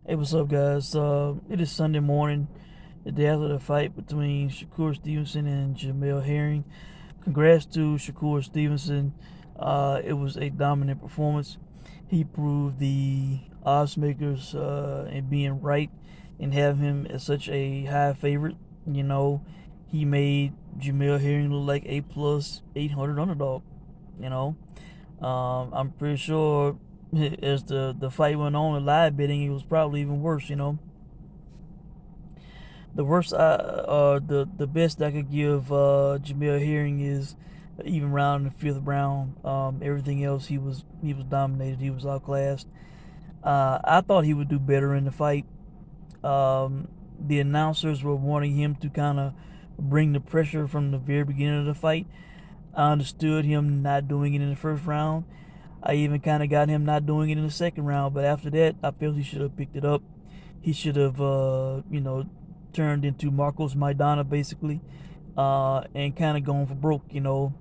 Hey, what's up, guys? It is Sunday morning, the day after the fight between Shakur Stevenson and Jamel Herring. Congrats to Shakur Stevenson. It was a dominant performance. He proved the odds makers in being right and having him as such a high favorite. You know, he made Jamel Herring look like a plus 800 underdog. You know, I'm pretty sure as the fight went on, the live betting, it was probably even worse. The worst, the best I could give Jamel Herring is even round in the fifth round. Everything else, he was dominated. He was outclassed. I thought he would do better in the fight. The announcers were wanting him to kind of bring the pressure from the very beginning of the fight. I understood him not doing it in the first round. I even kind of got him not doing it in the second round, but after that, I felt he should have picked it up. He should have, turned into Marcos Maidana basically, and kind of gone for broke. The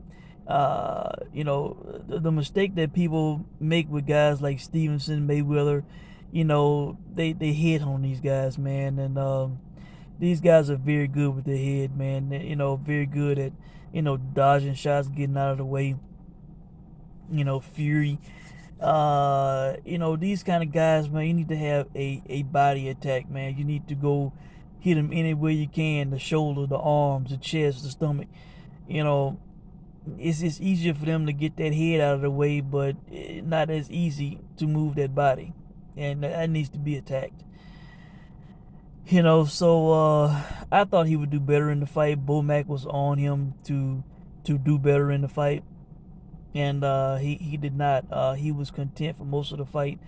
mistake that people make with guys like Stevenson, Mayweather, they hit on these guys, man, and these guys are very good with their head, man. Very good at dodging shots, getting out of the way. Fury. These kind of guys, man, you need to have a body attack, man. You need to go hit them anywhere you can, the shoulder, the arms, the chest, the stomach. You know, it's easier for them to get that head out of the way, but not as easy to move that body. And that needs to be attacked. I thought he would do better in the fight. Bomac was on him to do better in the fight, and he did not. He was content for most of the fight,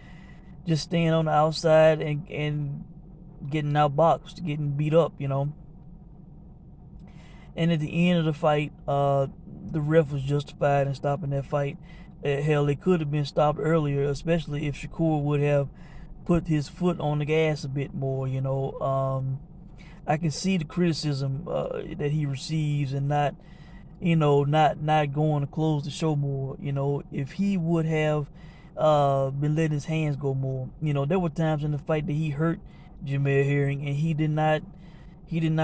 just staying on the outside and getting outboxed, getting beat up. And at the end of the fight, the ref was justified in stopping that fight. Hell, it could have been stopped earlier, especially if Shakur would have put his foot on the gas a bit more. I can see the criticism that he receives, and not going to close the show more. If he would have been letting his hands go more. There were times in the fight that he hurt Jamel Herring, and he did not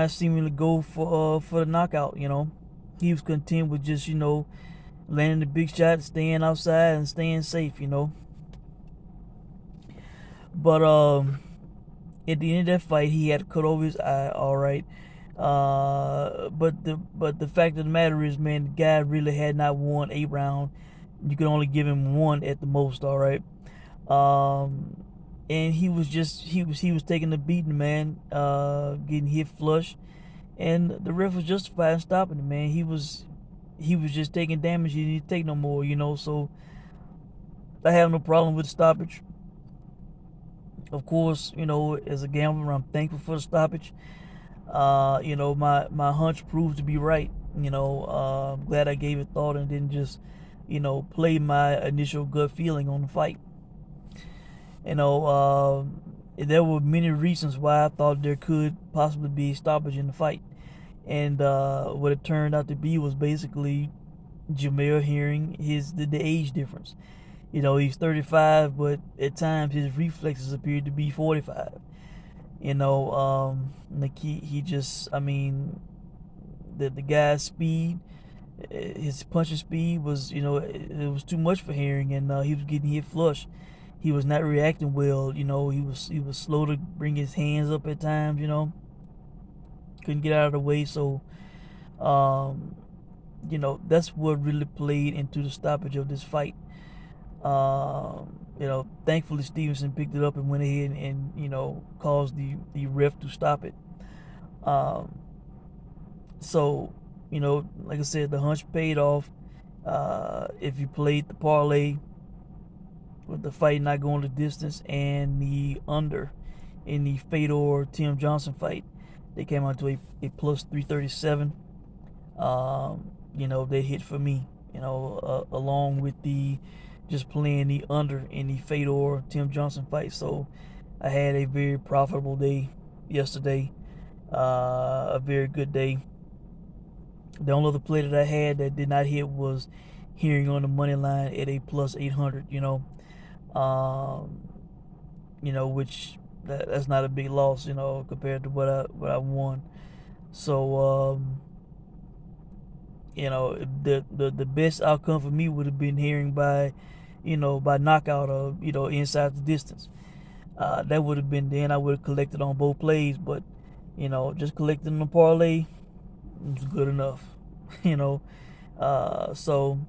seemingly go for the knockout. He was content with just landing the big shot, staying outside, and staying safe. But at the end of that fight, he had to cut over his eye. All right. But the fact of the matter is, man, the guy really had not won a round. You could only give him one at the most. All right. And he was taking the beating, man. Getting hit flush, and the ref was justified in stopping him, man. He was just taking damage. He didn't take no more. So I have no problem with the stoppage. Of course, as a gambler, I'm thankful for the stoppage. My hunch proved to be right. I'm glad I gave it thought and didn't just, play my initial gut feeling on the fight. There were many reasons why I thought there could possibly be a stoppage in the fight. And what it turned out to be was basically Jamel Herring, the age difference. He's 35, but at times his reflexes appeared to be 45. Like he just, I mean, the guy's speed, his punching speed was, it was too much for Herring, and he was getting hit flush. He was not reacting well. He was slow to bring his hands up at times. Couldn't get out of the way. So, that's what really played into the stoppage of this fight. Thankfully Stevenson picked it up and went ahead and caused the ref to stop it. So, like I said, the hunch paid off. If you played the parlay with the fight not going the distance and the under in the Fedor Tim Johnson fight, they came out to a plus 337. They hit for me, along with the just playing the under in the Fedor Tim Johnson fight. So I had a very profitable day yesterday, a very good day. The only other play that I had that did not hit was Herring on the money line at a plus 800. Which that's not a big loss, compared to what I won. So the best outcome for me would have been hearing by knockout or inside the distance. That would have been then I would have collected on both plays, but just collecting on the parlay was good enough. you know, so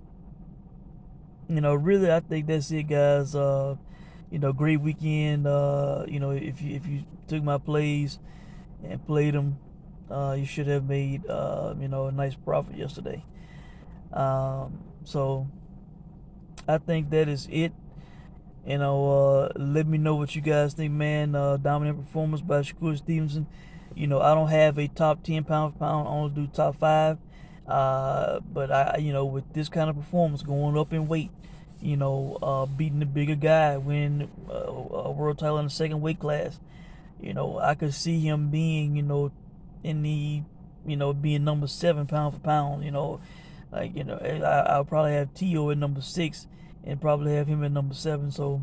really I think that's it, guys. Great weekend. If you took my plays and played them, you should have made a nice profit yesterday. So I think that is it. Let me know what you guys think, man. Dominant performance by Shakur Stevenson. I don't have a top 10 pound for pound. I only do top 5. But with this kind of performance, going up in weight, beating the bigger guy, winning a world title in the second weight class, I could see him being, in the, being number 7 pound for pound. I'll probably have T.O. at number 6 and probably have him at number 7. So,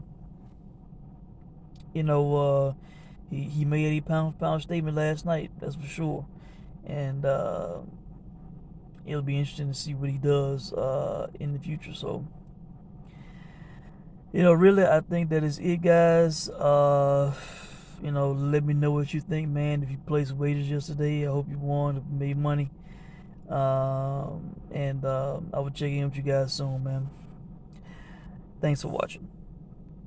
he made a pound for pound statement last night, that's for sure. And it'll be interesting to see what he does in the future. So, really, I think that is it, guys. Let me know what you think, man. If you placed wagers yesterday, I hope you won, made money. And I will check in with you guys soon, man. Thanks for watching.